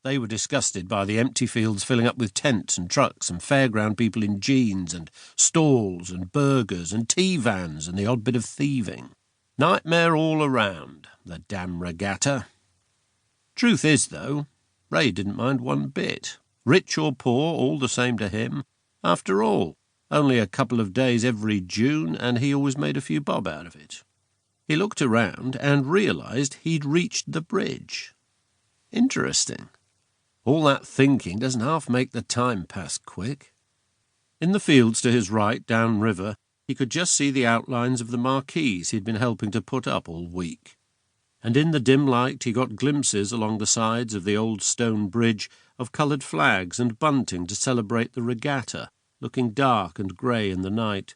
They were disgusted by the empty fields filling up with tents and trucks and fairground people in jeans and stalls and burgers and tea vans and the odd bit of thieving. Nightmare all around, the damn regatta. Truth is, though, Ray didn't mind one bit. Rich or poor, all the same to him. After all, only a couple of days every June, and he always made a few bob out of it. He looked around and realised he'd reached the bridge. Interesting. All that thinking doesn't half make the time pass quick. In the fields to his right, downriver, he could just see the outlines of the marquees he'd been helping to put up all week. And in the dim light he got glimpses along the sides of the old stone bridge of coloured flags and bunting to celebrate the regatta, looking dark and grey in the night.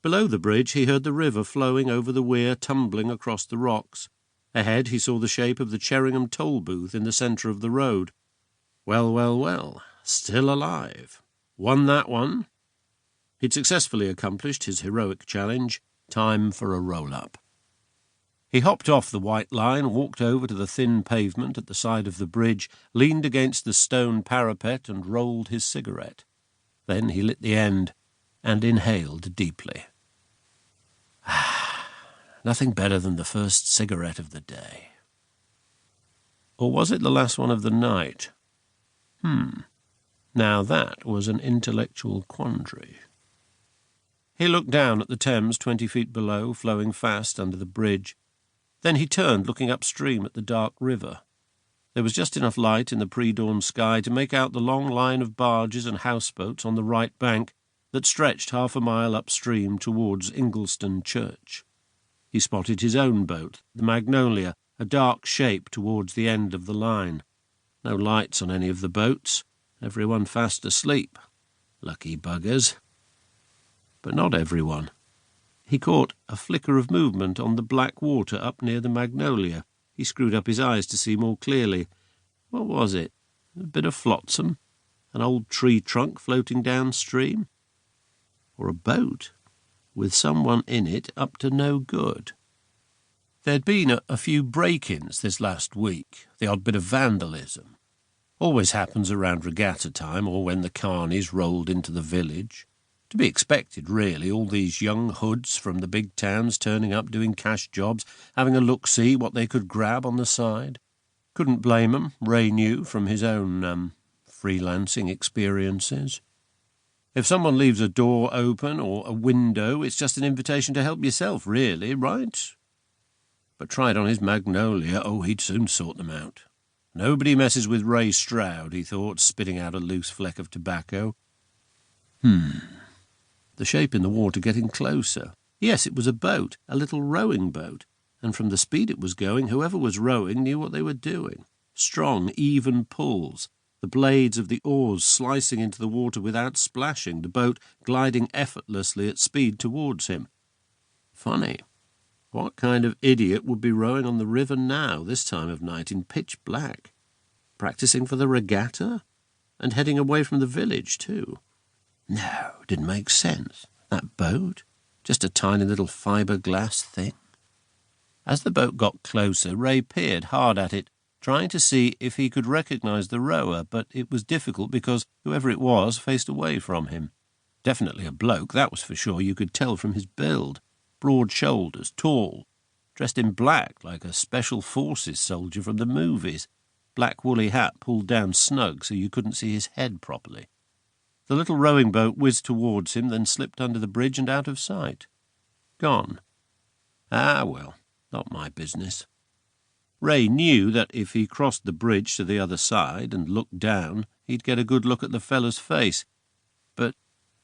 Below the bridge he heard the river flowing over the weir, tumbling across the rocks. Ahead he saw the shape of the Cherringham toll booth in the centre of the road. Well, well, well, still alive. Won that one. He'd successfully accomplished his heroic challenge. Time for a roll-up. He hopped off the white line, walked over to the thin pavement at the side of the bridge, leaned against the stone parapet and rolled his cigarette. Then he lit the end and inhaled deeply. Nothing better than the first cigarette of the day. Or was it the last one of the night? Now that was an intellectual quandary. He looked down at the Thames 20 feet below, flowing fast under the bridge. Then he turned, looking upstream at the dark river. There was just enough light in the pre-dawn sky to make out the long line of barges and houseboats on the right bank that stretched half a mile upstream towards Ingleston Church. He spotted his own boat, the Magnolia, a dark shape towards the end of the line. No lights on any of the boats, everyone fast asleep. Lucky buggers. But not everyone. He caught a flicker of movement on the black water up near the Magnolia. He screwed up his eyes to see more clearly. What was it? A bit of flotsam? An old tree trunk floating downstream? Or a boat, with someone in it up to no good? There'd been a few break-ins this last week, the odd bit of vandalism. Always happens around regatta time or when the carnies rolled into the village. To be expected, really, all these young hoods from the big towns turning up doing cash jobs, having a look-see what they could grab on the side. Couldn't blame 'em, Ray knew from his own freelancing experiences. If someone leaves a door open or a window, it's just an invitation to help yourself, really, right? But try it on his Magnolia, he'd soon sort them out. Nobody messes with Ray Stroud, he thought, spitting out a loose fleck of tobacco. The shape in the water getting closer. Yes, it was a boat, a little rowing boat, and from the speed it was going, whoever was rowing knew what they were doing. Strong, even pulls, the blades of the oars slicing into the water without splashing, the boat gliding effortlessly at speed towards him. Funny. What kind of idiot would be rowing on the river now, this time of night, in pitch black? Practising for the regatta? And heading away from the village, too? No, didn't make sense. That boat? Just a tiny little fibre-glass thing. As the boat got closer, Ray peered hard at it, trying to see if he could recognise the rower, but it was difficult because whoever it was faced away from him. Definitely a bloke, that was for sure. You could tell from his build. Broad shoulders, tall, dressed in black like a special forces soldier from the movies. Black woolly hat pulled down snug so you couldn't see his head properly. The little rowing boat whizzed towards him, then slipped under the bridge and out of sight. Gone. Ah, well, not my business. Ray knew that if he crossed the bridge to the other side and looked down, he'd get a good look at the fellow's face. But,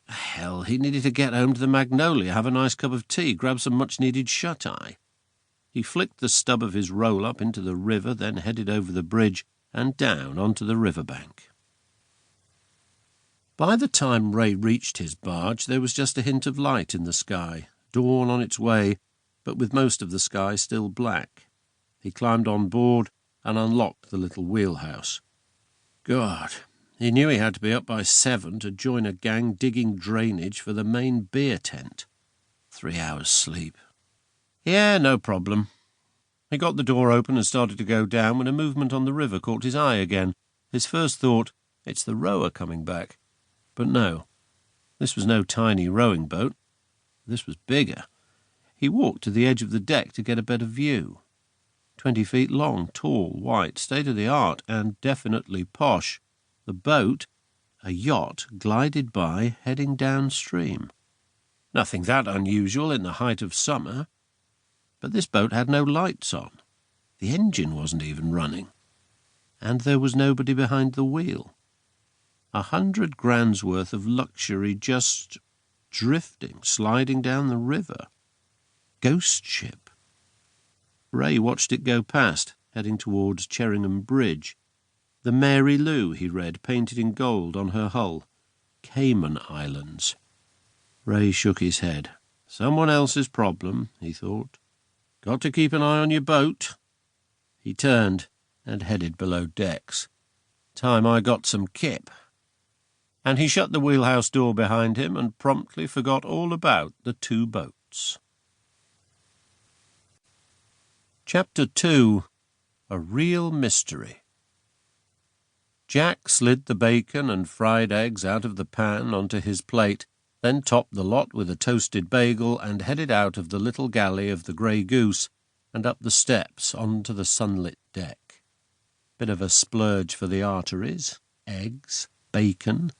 hell, he needed to get home to the Magnolia, have a nice cup of tea, grab some much-needed shut-eye. He flicked the stub of his roll-up into the river, then headed over the bridge and down onto the riverbank. By the time Ray reached his barge, there was just a hint of light in the sky, dawn on its way, but with most of the sky still black. He climbed on board and unlocked the little wheelhouse. God, he knew he had to be up by 7 to join a gang digging drainage for the main beer tent. 3 hours sleep. Yeah, no problem. He got the door open and started to go down when a movement on the river caught his eye again. His first thought, "It's the rower coming back." But no, this was no tiny rowing boat. This was bigger. He walked to the edge of the deck to get a better view. 20 feet long, tall, white, state-of-the-art, and definitely posh. The boat, a yacht, glided by, heading downstream. Nothing that unusual in the height of summer. But this boat had no lights on. The engine wasn't even running. And there was nobody behind the wheel. 100 grand's worth of luxury just drifting, sliding down the river. Ghost ship. Ray watched it go past, heading towards Cherringham Bridge. The Mary Lou, he read, painted in gold on her hull. Cayman Islands. Ray shook his head. Someone else's problem, he thought. Got to keep an eye on your boat. He turned and headed below decks. Time I got some kip. And he shut the wheelhouse door behind him and promptly forgot all about the 2 boats. Chapter 2. A Real Mystery. Jack slid the bacon and fried eggs out of the pan onto his plate, then topped the lot with a toasted bagel and headed out of the little galley of the Grey Goose and up the steps onto the sunlit deck. Bit of a splurge for the arteries, eggs, bacon,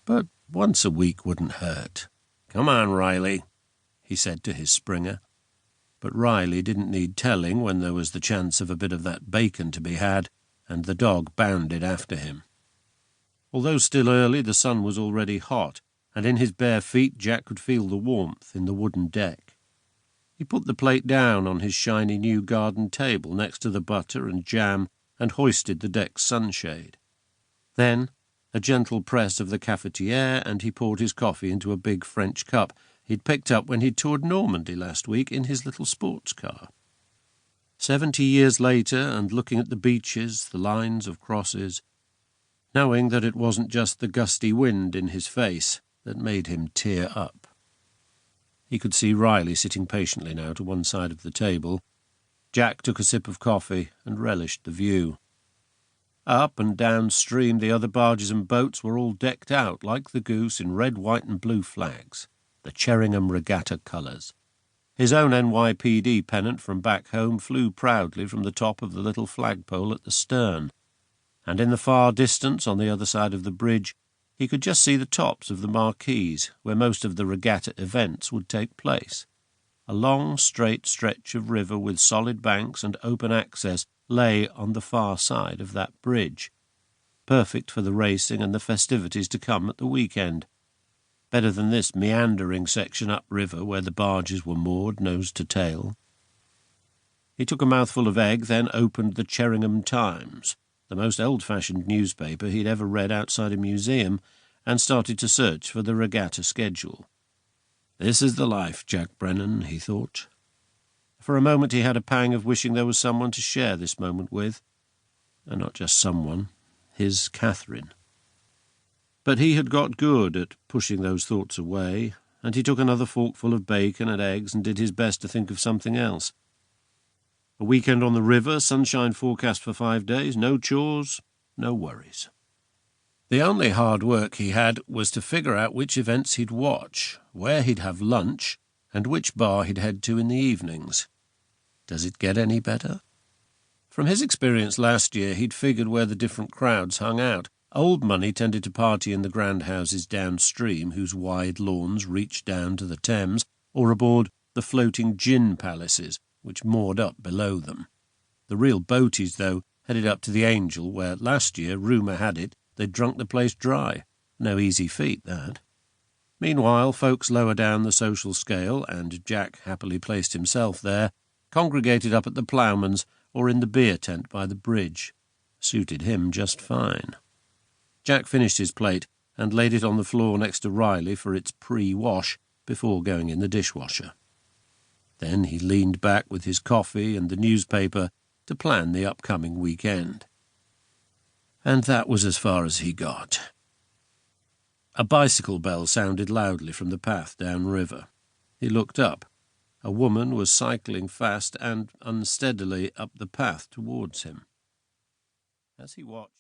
but once a week wouldn't hurt. "Come on, Riley," he said to his Springer. But Riley didn't need telling when there was the chance of a bit of that bacon to be had, and the dog bounded after him. Although still early, the sun was already hot, and in his bare feet Jack could feel the warmth in the wooden deck. He put the plate down on his shiny new garden table next to the butter and jam and hoisted the deck's sunshade. Then a gentle press of the cafetiere, and he poured his coffee into a big French cup he'd picked up when he'd toured Normandy last week in his little sports car. 70 years later, and looking at the beaches, the lines of crosses, knowing that it wasn't just the gusty wind in his face that made him tear up. He could see Riley sitting patiently now to one side of the table. Jack took a sip of coffee and relished the view. Up and downstream the other barges and boats were all decked out like the Goose in red, white and blue flags, the Cherringham Regatta colours. His own NYPD pennant from back home flew proudly from the top of the little flagpole at the stern, and in the far distance on the other side of the bridge he could just see the tops of the marquees where most of the regatta events would take place. A long, straight stretch of river with solid banks and open access lay on the far side of that bridge, perfect for the racing and the festivities to come at the weekend. Better than this meandering section upriver where the barges were moored nose to tail. He took a mouthful of egg, then opened the Cherringham Times, the most old-fashioned newspaper he'd ever read outside a museum, and started to search for the regatta schedule. This is the life, Jack Brennan, he thought. For a moment he had a pang of wishing there was someone to share this moment with, and not just someone, his Catherine. But he had got good at pushing those thoughts away, and he took another forkful of bacon and eggs and did his best to think of something else. A weekend on the river, sunshine forecast for 5 days, no chores, no worries. The only hard work he had was to figure out which events he'd watch, where he'd have lunch, and which bar he'd head to in the evenings. Does it get any better? From his experience last year, he'd figured where the different crowds hung out. Old money tended to party in the grand houses downstream, whose wide lawns reached down to the Thames, or aboard the floating gin palaces, which moored up below them. The real boaties, though, headed up to the Angel, where last year, rumour had it, they'd drunk the place dry. No easy feat, that. Meanwhile, folks lower down the social scale, and Jack happily placed himself there, congregated up at the Ploughman's or in the beer tent by the bridge. Suited him just fine. Jack finished his plate and laid it on the floor next to Riley for its pre-wash before going in the dishwasher. Then he leaned back with his coffee and the newspaper to plan the upcoming weekend. And that was as far as he got. A bicycle bell sounded loudly from the path downriver. He looked up. A woman was cycling fast and unsteadily up the path towards him. As he watched,